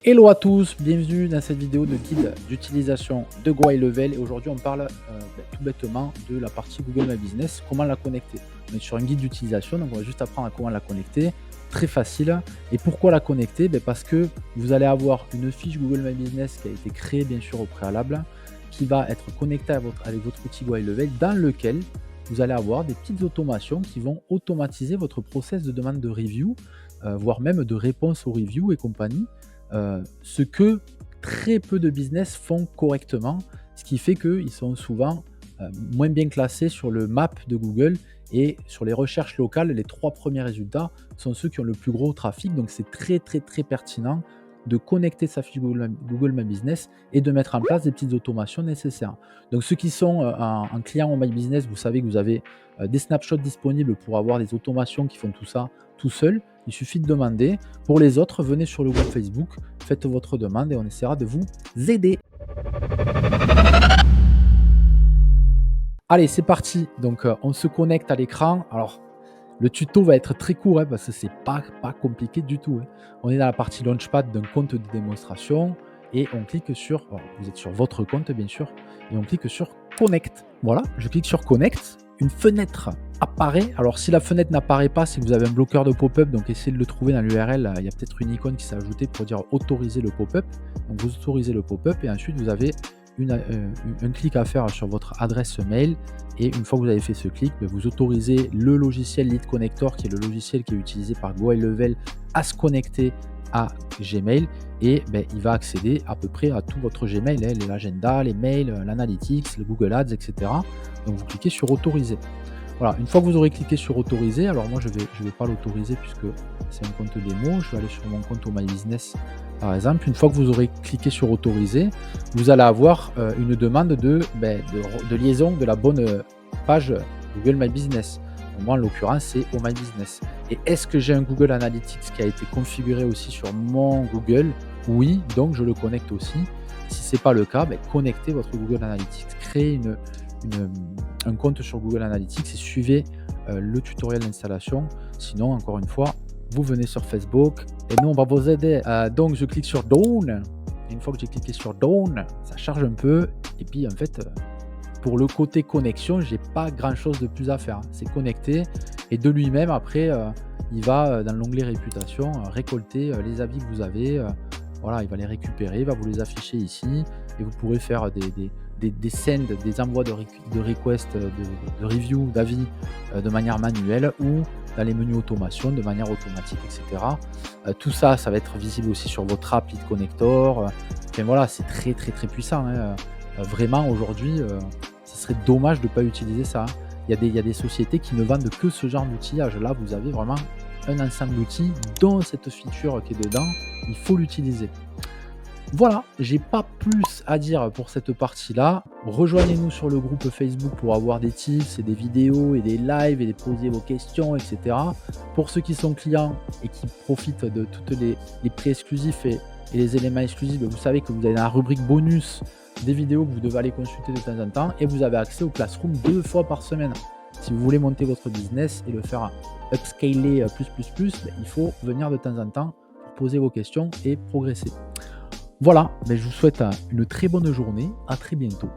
Hello à tous, bienvenue dans cette vidéo de guide d'utilisation de Go High Level et aujourd'hui on parle tout bêtement de la partie Google My Business, comment la connecter. On est sur un guide d'utilisation, donc on va juste apprendre à comment la connecter, très facile. Et pourquoi la connecter? Parce que vous allez avoir une fiche Google My Business qui a été créée bien sûr au préalable, qui va être connectée avec votre outil Go High Level dans lequel vous allez avoir des petites automations qui vont automatiser votre process de demande de review, voire même de réponse aux reviews et compagnie. Ce que très peu de business font correctement, ce qui fait qu'ils sont souvent moins bien classés sur le map de Google et sur les recherches locales, les 3 premiers résultats sont ceux qui ont le plus gros trafic. Donc c'est très, très, très pertinent de connecter sa fiche Google My Business et de mettre en place des petites automations nécessaires. Donc ceux qui sont en client en My Business, vous savez que vous avez des snapshots disponibles pour avoir des automations qui font tout ça tout seul. Il suffit de demander. Pour les autres, venez sur le groupe Facebook, faites votre demande et on essaiera de vous aider. Allez, c'est parti. Donc, on se connecte à l'écran. Alors, le tuto va être très court parce que c'est pas compliqué du tout. On est dans la partie Launchpad d'un compte de démonstration et on clique sur, alors, vous êtes sur votre compte bien sûr, et on clique sur Connect. Voilà, je clique sur Connect. Une fenêtre apparaît. Alors, si la fenêtre n'apparaît pas, c'est que vous avez un bloqueur de pop-up. Donc, essayez de le trouver dans l'URL. Il y a peut-être une icône qui s'est ajoutée pour dire autoriser le pop-up. Donc, vous autorisez le pop-up et ensuite, vous avez un clic à faire sur votre adresse mail. Et une fois que vous avez fait ce clic, vous autorisez le logiciel Lead Connector, qui est le logiciel qui est utilisé par Go High Level, à se connecter à Gmail et il va accéder à peu près à tout votre Gmail, l'agenda, les mails, l'analytics, le Google Ads, etc. Donc vous cliquez sur autoriser. Voilà, une fois que vous aurez cliqué sur autoriser, alors moi je vais pas l'autoriser puisque c'est un compte démo, je vais aller sur mon compte My Business par exemple. Une fois que vous aurez cliqué sur autoriser, vous allez avoir une demande de liaison de la bonne page Google My Business. Moi en l'occurrence c'est Oh My Business. Et est-ce que j'ai un Google Analytics qui a été configuré aussi sur mon Google? Oui, donc je le connecte aussi. Si ce n'est pas le cas, connectez votre Google Analytics, créez un compte sur Google Analytics et suivez le tutoriel d'installation. Sinon, encore une fois, vous venez sur Facebook et nous, on va vous aider. Donc, je clique sur Down. Et une fois que j'ai cliqué sur Down, ça charge un peu. Et puis, en fait, pour le côté connexion, j'ai pas grand-chose de plus à faire. C'est connecté et de lui-même, après, il va dans l'onglet réputation récolter les avis que vous avez. Voilà, il va les récupérer, il va vous les afficher ici et vous pourrez faire des sends, des envois de request, de review, d'avis de manière manuelle ou dans les menus automation de manière automatique, etc. Tout ça, ça va être visible aussi sur votre app Lead Connector. Enfin voilà, c'est très très très puissant. Vraiment aujourd'hui, ce serait dommage de ne pas utiliser ça. Il y a des sociétés qui ne vendent que ce genre d'outillage. Là, vous avez vraiment un ensemble d'outils dont cette feature qui est dedans, il faut l'utiliser. Voilà, j'ai pas plus à dire pour cette partie-là. Rejoignez-nous sur le groupe Facebook pour avoir des tips et des vidéos et des lives et de poser vos questions, etc. Pour ceux qui sont clients et qui profitent de toutes les prix exclusifs et les éléments exclusifs, vous savez que vous avez dans la rubrique bonus des vidéos que vous devez aller consulter de temps en temps et vous avez accès au Classroom 2 fois par semaine. Si vous voulez monter votre business et le faire upscaler plus, il faut venir de temps en temps pour poser vos questions et progresser. Voilà, je vous souhaite une très bonne journée, à très bientôt.